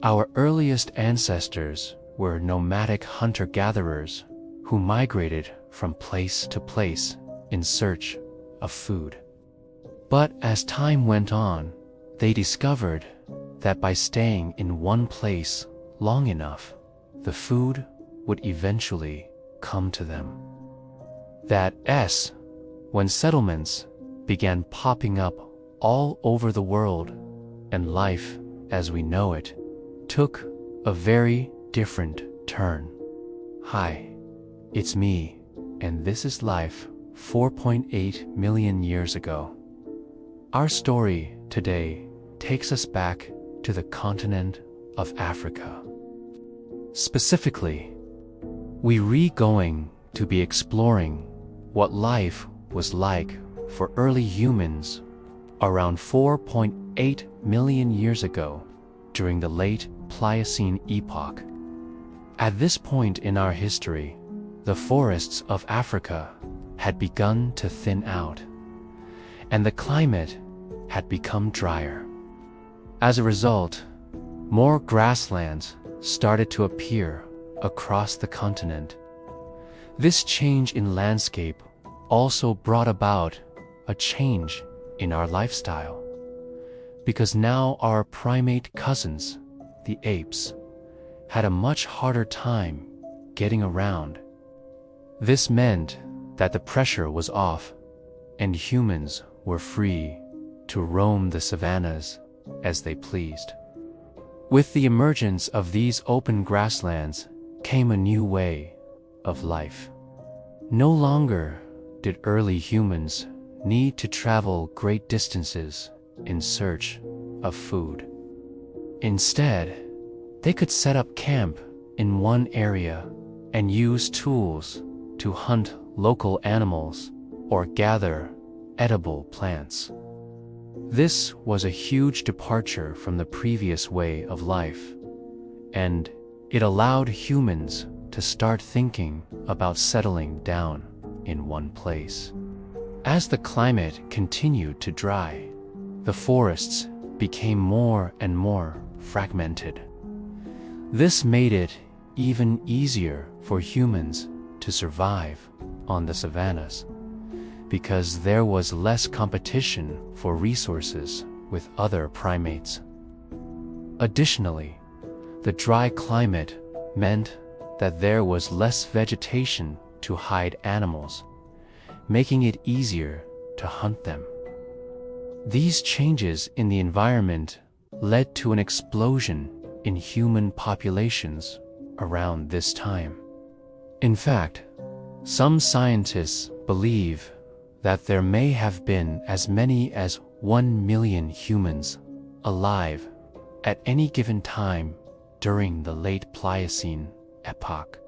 Our earliest ancestors were nomadic hunter-gatherers who migrated from place to place in search of food. But as time went on, they discovered that by staying in one place long enough, the food would eventually come to them. When settlements began popping up all over the world, and life as we know it took a very different turn. Hi, it's me, and this is life 4.8 million years ago. Our story today takes us back to the continent of Africa. Specifically, we're going to be exploring what life was like for early humans around 4.8 million years ago during the late Pliocene epoch. At this point in our history, the forests of Africa had begun to thin out, and the climate had become drier. As a result, more grasslands started to appear across the continent. This change in landscape also brought about a change in our lifestyle, because now our primate cousins, the apes, had a much harder time getting around. This meant that the pressure was off, and humans were free to roam the savannas as they pleased. With the emergence of these open grasslands came a new way of life. No longer did early humans need to travel great distances in search of food. Instead, they could set up camp in one area and use tools to hunt local animals or gather edible plants. This was a huge departure from the previous way of life, and it allowed humans to start thinking about settling down in one place. As the climate continued to dry, the forests became more and more fragmented. This made it even easier for humans to survive on the savannas, because there was less competition for resources with other primates. Additionally, the dry climate meant that there was less vegetation to hide animals, making it easier to hunt them. These changes in the environment led to an explosion in human populations around this time. In fact, some scientists believe that there may have been as many as 1 million humans alive at any given time during the late Pliocene epoch.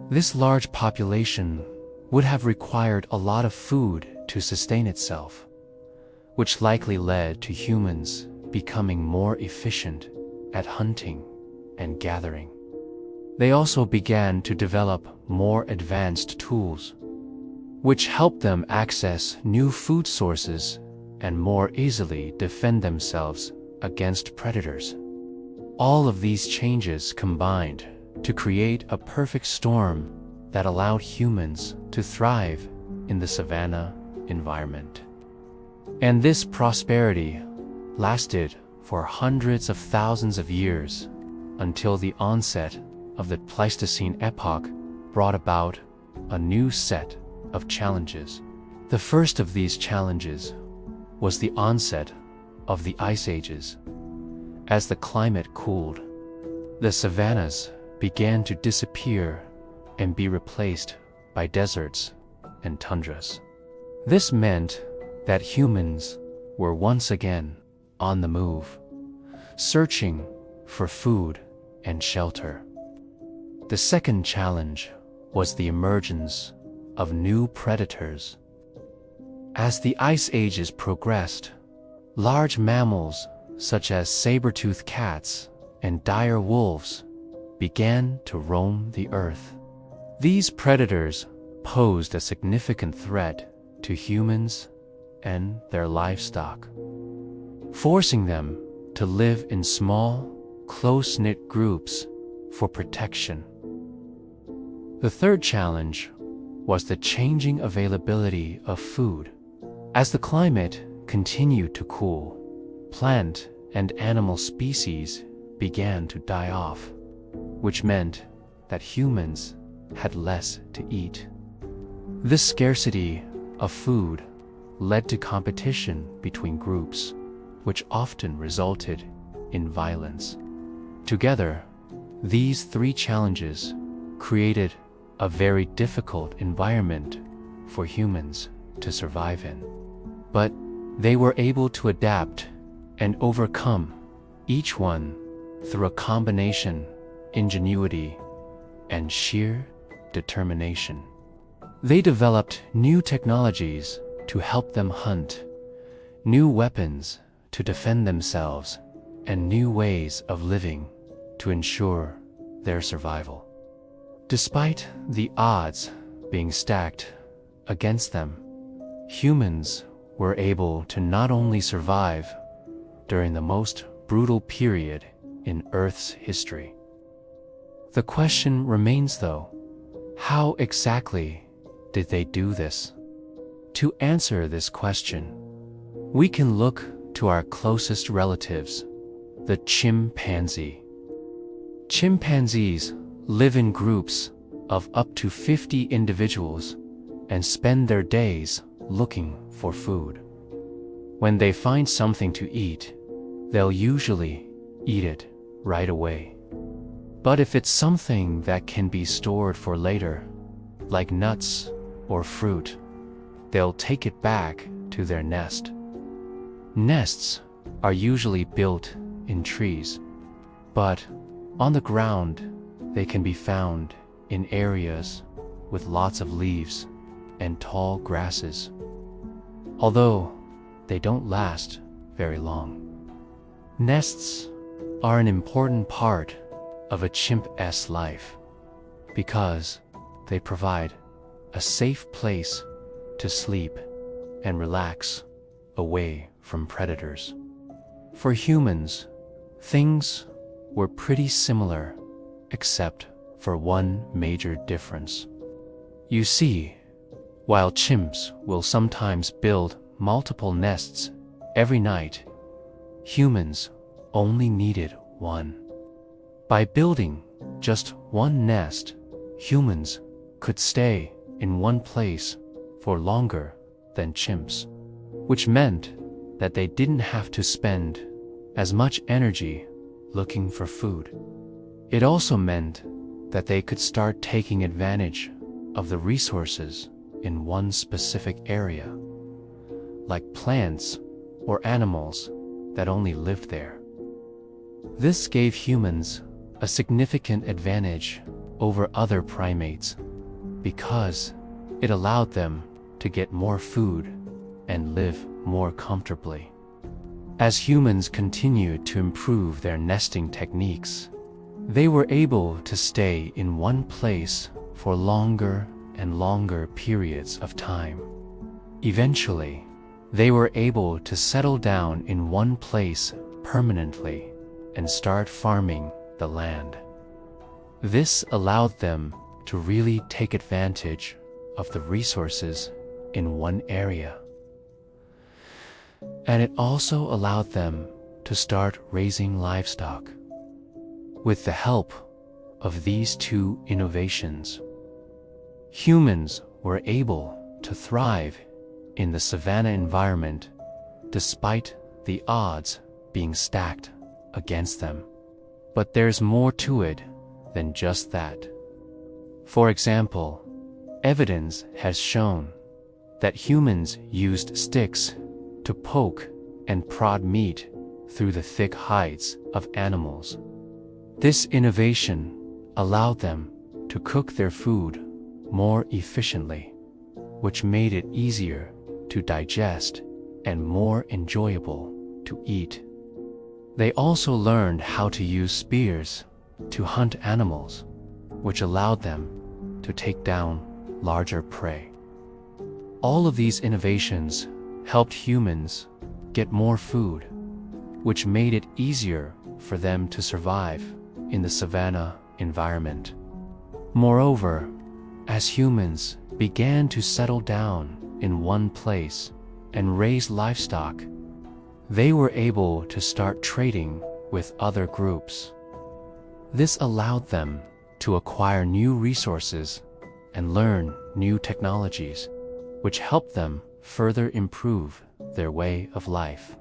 This large population would have required a lot of food to sustain itself, which likely led to humans becoming more efficient at hunting and gathering. They also began to develop more advanced tools, which helped them access new food sources and more easily defend themselves against predators. All of these changes combined to create a perfect storm that allowed humans to thrive in the savanna environment. And this prosperity lasted for hundreds of thousands of years until the onset of the Pleistocene epoch brought about a new set of challenges. The first of these challenges was the onset of the ice ages. As the climate cooled, the savannas began to disappear and be replaced by deserts and tundras. This meant that humans were once again on the move, searching for food and shelter. The second challenge was the emergence of new predators. As the ice ages progressed, large mammals such as saber-toothed cats and dire wolves began to roam the earth. These predators posed a significant threat to humans and their livestock, forcing them to live in small, close-knit groups for protection. The third challenge was the changing availability of food. As the climate continued to cool, plant and animal species began to die off, which meant that humans had less to eat. This scarcity of food led to competition between groups, which often resulted in violence. Together, these three challenges created a very difficult environment for humans to survive in. But they were able to adapt and overcome each one through a combination of ingenuity and sheer determination. They developed new technologies to help them hunt, new weapons to defend themselves, and new ways of living to ensure their survival. Despite the odds being stacked against them, humans were able to not only survive during the most brutal period in Earth's history. The question remains though, how exactly did they do this? To answer this question, we can look to our closest relatives, the chimpanzee. Chimpanzees live in groups of up to 50 individuals and spend their days looking for food. When they find something to eat, they'll usually eat it right away. But if it's something that can be stored for later, like nuts or fruit, they'll take it back to their nest. Nests are usually built in trees, but on the ground they can be found in areas with lots of leaves and tall grasses, although they don't last very long. Nests are an important part of a chimp's life because they provide a safe place to sleep and relax away from predators. For humans, things were pretty similar except for one major difference. You see, while chimps will sometimes build multiple nests every night, humans only needed one. By building just one nest, humans could stay in one place for longer than chimps, which meant that they didn't have to spend as much energy looking for food. It also meant that they could start taking advantage of the resources in one specific area, like plants or animals that only lived there. This gave humans a significant advantage over other primates because it allowed them to get more food and live more comfortably. As humans continued to improve their nesting techniques, they were able to stay in one place for longer and longer periods of time. Eventually, they were able to settle down in one place permanently and start farming the land. This allowed them to really take advantage of the resources in one area. And it also allowed them to start raising livestock. With the help of these two innovations, humans were able to thrive in the savanna environment despite the odds being stacked against them. But there's more to it than just that. For example, evidence has shown that humans used sticks to poke and prod meat through the thick hides of animals. This innovation allowed them to cook their food more efficiently, which made it easier to digest and more enjoyable to eat. They also learned how to use spears to hunt animals, which allowed them to take down larger prey. All of these innovations helped humans get more food, which made it easier for them to survive in the savanna environment. Moreover, as humans began to settle down in one place and raise livestock, they were able to start trading with other groups. This allowed them to acquire new resources and learn new technologies, which helped them further improve their way of life.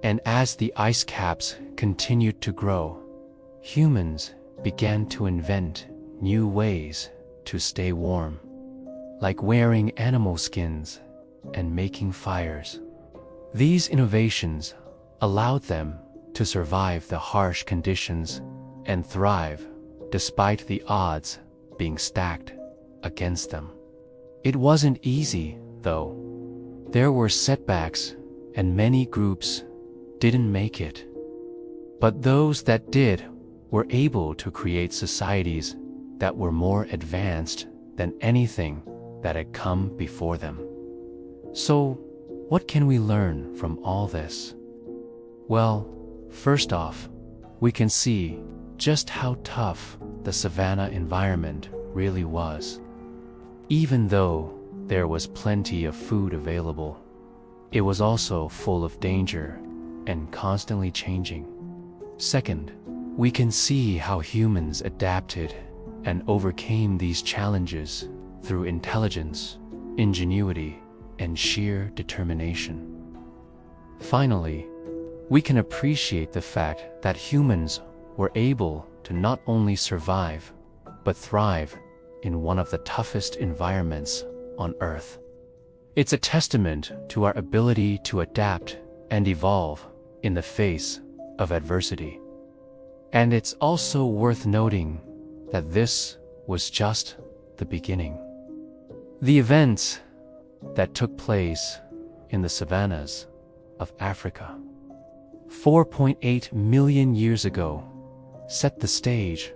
And as the ice caps continued to grow, humans began to invent new ways to stay warm, like wearing animal skins and making fires. These innovations allowed them to survive the harsh conditions and thrive despite the odds being stacked against them. It wasn't easy, though. There were setbacks, and many groups didn't make it. But those that did were able to create societies that were more advanced than anything that had come before them. So, what can we learn from all this? Well, first off, we can see just how tough the savanna environment really was. Even though there was plenty of food available, it was also full of danger and constantly changing. Second, we can see how humans adapted and overcame these challenges through intelligence, ingenuity, and sheer determination. Finally, we can appreciate the fact that humans were able to not only survive, but thrive in one of the toughest environments on Earth. It's a testament to our ability to adapt and evolve in the face of adversity. And it's also worth noting that this was just the beginning. The events that took place in the savannas of Africa 4.8 million years ago set the stage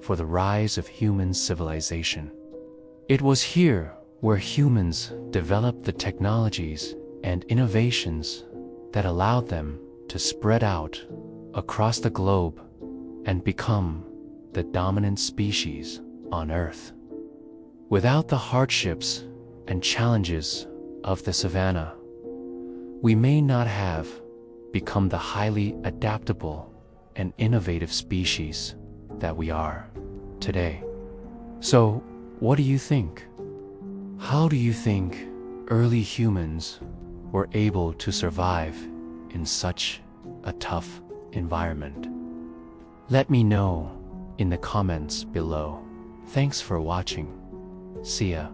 for the rise of human civilization. It was here where humans developed the technologies and innovations that allowed them to spread out across the globe and become the dominant species on Earth. Without the hardships and challenges of the savanna, we may not have become the highly adaptable and innovative species that we are today. So, what do you think? How do you think early humans were able to survive in such a tough environment? Let me know in the comments below. Thanks for watching. See ya.